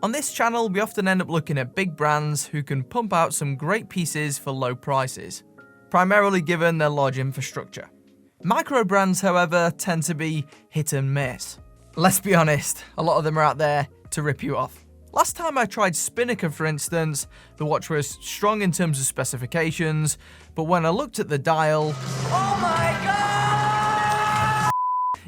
On this channel, we often end up looking at big brands who can pump out some great pieces for low prices, primarily given their large infrastructure. Micro brands, however, tend to be hit and miss. Let's be honest, a lot of them are out there to rip you off. Last time I tried Spinnaker, for instance, the watch was strong in terms of specifications, but when I looked at the dial, oh my god!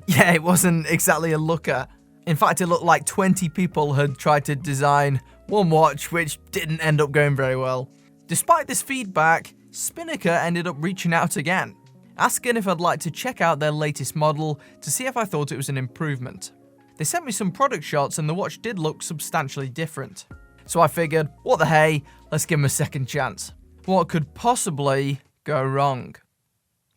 Yeah, it wasn't exactly a looker. In fact, it looked like 20 people had tried to design one watch, which didn't end up going very well. Despite this feedback, Spinnaker ended up reaching out again, asking if I'd like to check out their latest model to see if I thought it was an improvement. They sent me some product shots and the watch did look substantially different. So I figured, what the hey, let's give them a second chance. What could possibly go wrong?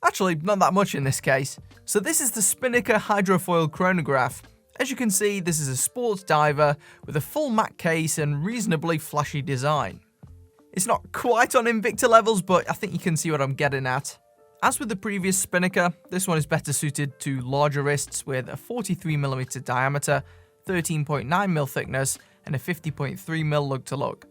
Actually, not that much in this case. So this is the Spinnaker Hydrofoil chronograph. As you can see, this is a sports diver with a full matte case and reasonably flashy design. It's not quite on Invicta levels, but I think you can see what I'm getting at. As with the previous Spinnaker, this one is better suited to larger wrists with a 43mm diameter, 13.9mm thickness, and a 50.3mm lug-to-lug.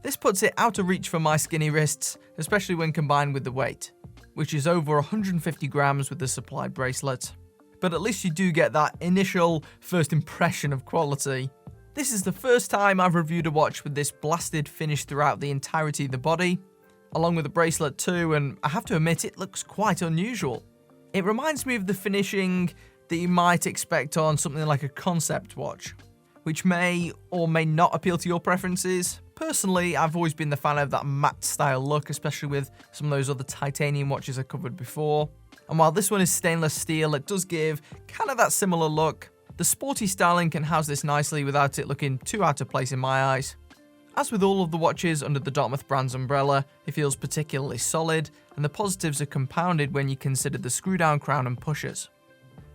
This puts it out of reach for my skinny wrists, especially when combined with the weight, which is over 150 grams with the supplied bracelet. But at least you do get that initial first impression of quality. This is the first time I've reviewed a watch with this blasted finish throughout the entirety of the body, along with the bracelet too, and I have to admit it looks quite unusual. It reminds me of the finishing that you might expect on something like a concept watch, which may or may not appeal to your preferences. Personally, I've always been the fan of that matte style look, especially with some of those other titanium watches I covered before. And while this one is stainless steel, it does give kind of that similar look. The sporty styling can house this nicely without it looking too out of place in my eyes. As with all of the watches under the Dartmouth brand's umbrella, it feels particularly solid, and the positives are compounded when you consider the screw-down crown and pushers.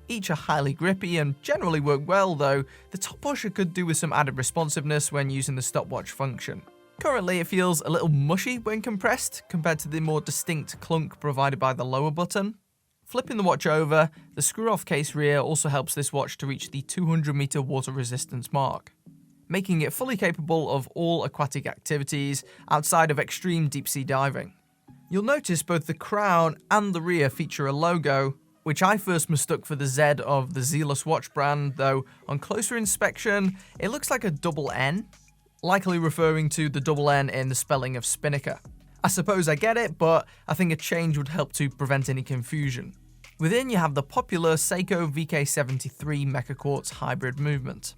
Each are highly grippy and generally work well, though the top pusher could do with some added responsiveness when using the stopwatch function. Currently, it feels a little mushy when compressed compared to the more distinct clunk provided by the lower button. Flipping the watch over, the screw-off case rear also helps this watch to reach the 200-meter water resistance mark, making it fully capable of all aquatic activities outside of extreme deep-sea diving. You'll notice both the crown and the rear feature a logo, which I first mistook for the Z of the Zealous watch brand, though on closer inspection, it looks like a double N, likely referring to the double N in the spelling of Spinnaker. I suppose I get it, but I think a change would help to prevent any confusion. Within, you have the popular Seiko VK73 Mecha Quartz hybrid movement.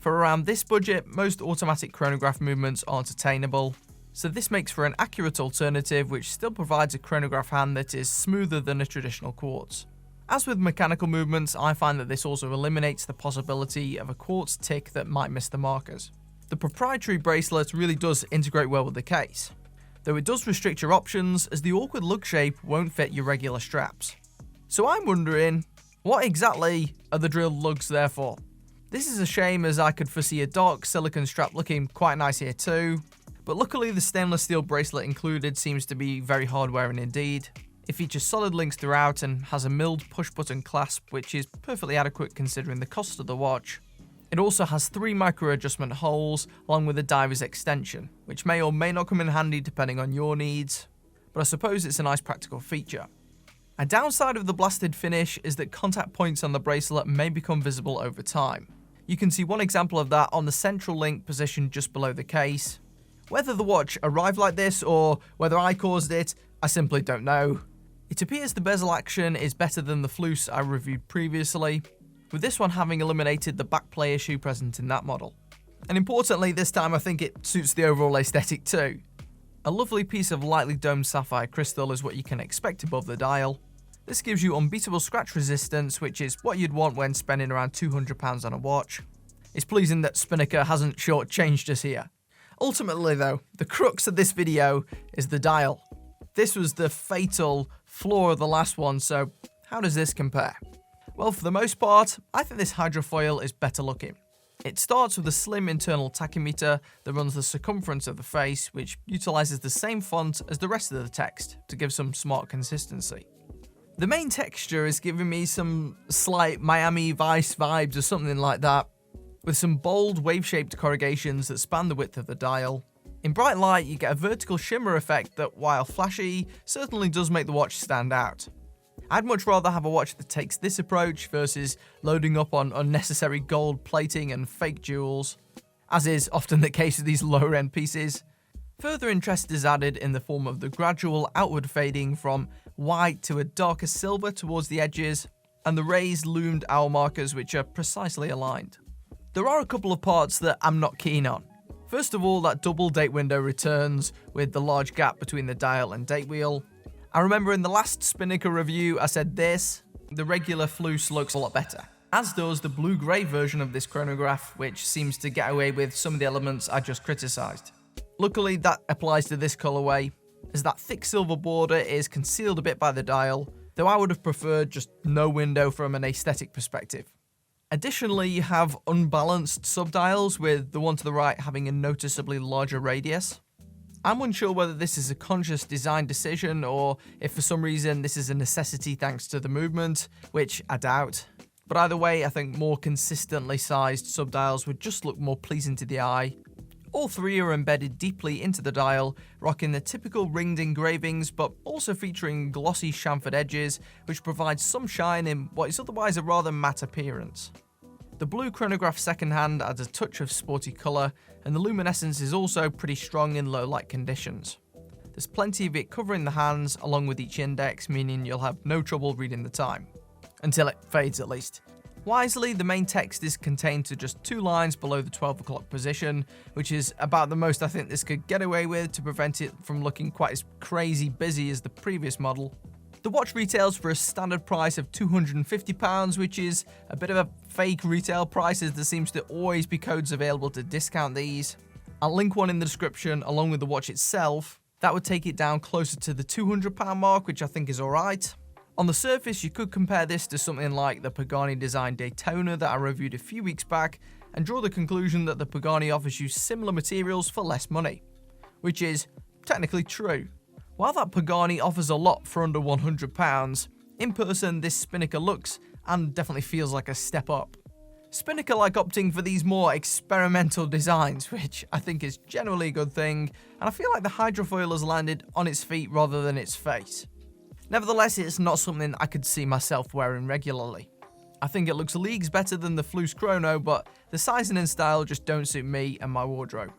For around this budget, most automatic chronograph movements aren't attainable, so this makes for an accurate alternative which still provides a chronograph hand that is smoother than a traditional quartz. As with mechanical movements, I find that this also eliminates the possibility of a quartz tick that might miss the markers. The proprietary bracelet really does integrate well with the case, though it does restrict your options as the awkward lug shape won't fit your regular straps. So I'm wondering, what exactly are the drilled lugs there for? This is a shame as I could foresee a dark silicone strap looking quite nice here too, but luckily the stainless steel bracelet included seems to be very hard wearing indeed. It features solid links throughout and has a milled push button clasp, which is perfectly adequate considering the cost of the watch. It also has 3 micro adjustment holes along with a diver's extension, which may or may not come in handy depending on your needs, but I suppose it's a nice practical feature. A downside of the blasted finish is that contact points on the bracelet may become visible over time. You can see one example of that on the central link positioned just below the case. Whether the watch arrived like this or whether I caused it, I simply don't know. It appears the bezel action is better than the Fleuss I reviewed previously, with this one having eliminated the backplay issue present in that model. And importantly, this time I think it suits the overall aesthetic too. A lovely piece of lightly domed sapphire crystal is what you can expect above the dial. This gives you unbeatable scratch resistance, which is what you'd want when spending around £200 on a watch. It's pleasing that Spinnaker hasn't shortchanged us here. Ultimately though, the crux of this video is the dial. This was the fatal flaw of the last one, so how does this compare? Well, for the most part, I think this hydrofoil is better looking. It starts with a slim internal tachymeter that runs the circumference of the face, which utilises the same font as the rest of the text to give some smart consistency. The main texture is giving me some slight Miami Vice vibes or something like that. with some bold wave-shaped corrugations that span the width of the dial. In bright light, you get a vertical shimmer effect that, while flashy, certainly does make the watch stand out. I'd much rather have a watch that takes this approach versus loading up on unnecessary gold plating and fake jewels, as is often the case with these lower-end pieces. Further interest is added in the form of the gradual outward fading from white to a darker silver towards the edges, and the raised loomed hour markers which are precisely aligned. There are a couple of parts that I'm not keen on. First of all, that double date window returns with the large gap between the dial and date wheel. I remember in the last Spinnaker review I said this: the regular Fleuss looks a lot better, as does the blue-grey version of this chronograph, which seems to get away with some of the elements I just criticised. Luckily, that applies to this colourway, as that thick silver border is concealed a bit by the dial, though I would have preferred just no window from an aesthetic perspective. Additionally, you have unbalanced subdials, with the one to the right having a noticeably larger radius. I'm unsure whether this is a conscious design decision or if for some reason this is a necessity thanks to the movement, which I doubt. But either way, I think more consistently sized subdials would just look more pleasing to the eye. All three are embedded deeply into the dial, rocking the typical ringed engravings, but also featuring glossy chamfered edges, which provide some shine in what is otherwise a rather matte appearance. The blue chronograph second hand adds a touch of sporty colour, and the luminescence is also pretty strong in low light conditions. There's plenty of it covering the hands along with each index, meaning you'll have no trouble reading the time. Until it fades at least. Wisely, the main text is contained to just 2 lines below the 12 o'clock position, which is about the most I think this could get away with to prevent it from looking quite as crazy busy as the previous model. The watch retails for a standard price of £250, which is a bit of a fake retail price, as there seems to always be codes available to discount these. I'll link one in the description along with the watch itself. That would take it down closer to the £200 mark, which I think is alright. On the surface, you could compare this to something like the Pagani designed Daytona that I reviewed a few weeks back and draw the conclusion that the Pagani offers you similar materials for less money, which is technically true. While that Pagani offers a lot for under £100, in person this Spinnaker looks and definitely feels like a step up. Spinnaker like opting for these more experimental designs, which I think is generally a good thing, and I feel like the hydrofoil has landed on its feet rather than its face. Nevertheless, it's not something I could see myself wearing regularly. I think it looks leagues better than the Fleuss Chrono, but the sizing and style just don't suit me and my wardrobe.